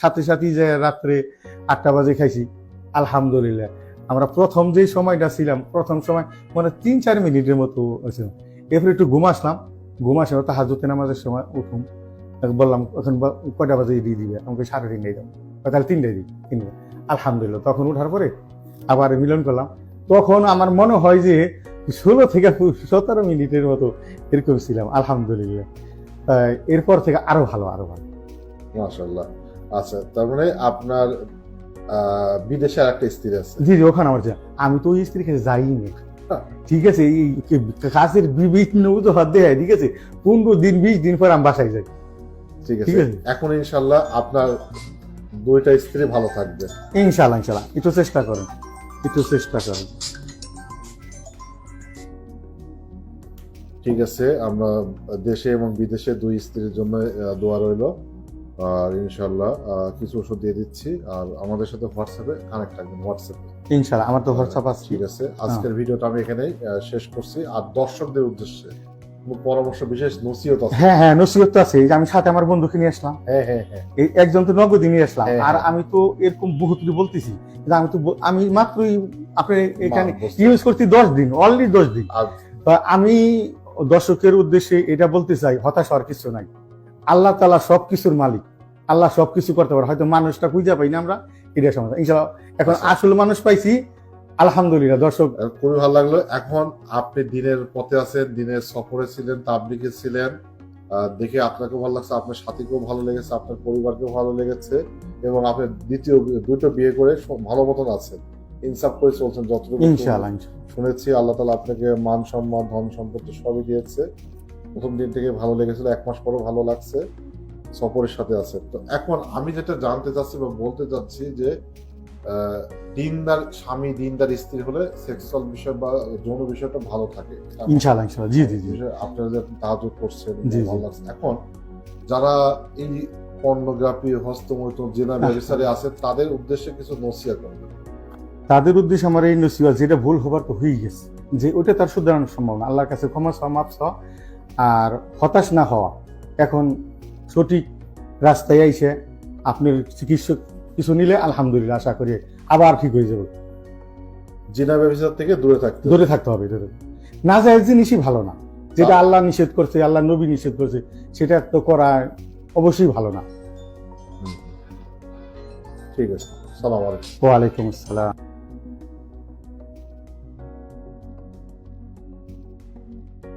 সাথে সাথে যে রাত্রে 8টা বাজে খাইছি আলহামদুলিল্লাহ। আমরা প্রথম যে সময়টা ছিলাম, প্রথম সময় মানে 3-4 মিনিটের মতো ছিল। এরপরে একটু ঘুমাসে তাহাজ্জুদের নামাজের সময় উঠুন, বললাম এখন কয়টা বাজে দিয়ে দিবে, আমাকে 3:30 দাও, তাহলে 3টায় দিই, 3 আলহামদুলিল্লাহ। তখন উঠার পরে আবার মিলন করলাম, তখন আমার মনে হয় যে 16 থেকে 17 মিনিটের মতো এরকম ছিলাম আলহামদুলিল্লাহ। এরপর থেকে আরো ভালো। মাশাআল্লাহ। আচ্ছা, তার মানে আপনার বিদেশে আরেকটা স্ত্রী আছে? জি, ওখানে আমার আমি তো ওই স্ত্রীর কাছে যাইনি, ঠিক আছে। এই কাজের বিভিন্ন অজুহাত দেয়, ঠিক আছে। 15 দিন 20 দিন পর আমি বাসায় যাই। ঠিক আছে, এখন ইনশাআল্লাহ আপনার 2টা স্ত্রী ভালো থাকবে ইনশাআল্লাহ। একটু চেষ্টা করেন। ঠিক আছে, আমরা দেশে এবং বিদেশে 2 স্ত্রীর জন্য দোয়া রইল। আর ইনশাআল্লাহ কিছু ওষুধ দিয়ে দিচ্ছি। আর আমাদের সাথে হোয়াটসঅ্যাপে কানেক্ট থাকবেন, হোয়াটসঅ্যাপে ইনশাআল্লাহ। আমার তো হোয়াটসঅ্যাপ আছে। ঠিক আছে, আজকের ভিডিওটা আমি এখানেই শেষ করছি। আর দর্শকদের উদ্দেশ্যে পরামর্শ, বিশেষ নসিহত আছে? হ্যাঁ, নসিহত তো আছে। আমি সাথে আমার বন্ধুকে নিয়ে আসলাম। হ্যাঁ, এই একজন তো নগদই নিয়ে আসলাম। আর হ্যাঁ। আমি তো এরকম বহুত বলতেছি, আমি মাত্রই আপনার এখানে ইউজ করছি 10 দিন, অলরেডি 10 দিন। আমি দর্শকের উদ্দেশ্যে এটা বলতে চাই, হতাশ হওয়ার কিছু নাই। আল্লাহ তাআলা সবকিছুর মালিক, আল্লাহ সবকিছু করতে পারে। হয়তো মানুষটা খুঁজে পাই না আমরা, এটা সমস্যা। ইনশাআল্লাহ এখন আসল মানুষ পাইছি, আলহামদুলিল্লাহ। দর্শক খুবই ভালো লাগলো। এখন আপনি দিনের পথে আছেন, দিনের সফরে ছিলেন, তাবলিগে ছিলেন, দেখে আপনাকেও ভালো লাগছে, আপনার সাথীকেও ভালো লেগেছে, আপনার পরিবারকেও ভালো লেগেছে, এবং আপনি দ্বিতীয় 2টো বিয়ে করে ভালো মতন আছেন, ইনসাফ করে চলছেন যতটুকু ইনশাআল্লাহ। শুনেছি। আল্লাহ তাআলা আপনাকে মান সম্মান ধন সম্পত্তি সবই দিয়েছে। প্রথম দিন থেকে ভালো লেগেছিল, 1 মাস পরও ভালো লাগছে, সফরের সাথে আছেন। তো এখন আমি যেটা জানতে চাচ্ছি বা বলতে চাচ্ছি যে দিনদার স্বামী, দিনদার স্ত্রী হলে সেক্সুয়াল বিষয় বা যৌন বিষয়টা ভালো থাকে ইনশাআল্লাহ। জি। আপনারা যে তাহাজ্জুদ করছেন, ভালো লাগছে। এখন যারা এই পর্নোগ্রাফি, হস্তমৈথুন, জিনা, ব্যভিচারে আছে, তাদের উদ্দেশ্যে কিছু নসিহত করবেন? তাদের উদ্দেশ্যে আমার এই নসিহত, যেটা ভুল হবার তো হয়ে গেছে, যে ওটা তার শুধরানো সম্ভব না। আল্লাহর কাছে ক্ষমা চাওয়া, মাপ চাওয়া, আর হতাশ না হওয়া। এখন সঠিক রাস্তায় আইসে আপনার চিকিৎসক কিছু নিলে আলহামদুলিল্লাহ, আশা করি আবার ঠিক হয়ে যাবে। জিনা, ব্যভিচার থেকে দূরে থাকতে হবে। না যায় জিনিসই ভালো না। যেটা আল্লাহ নিষেধ করছে, আল্লাহ নবী নিষেধ করছে, সেটা তো করা অবশ্যই ভালো না। ঠিক আছে, সালাম আলাইকুম। ওয়ালাইকুম আসসালাম।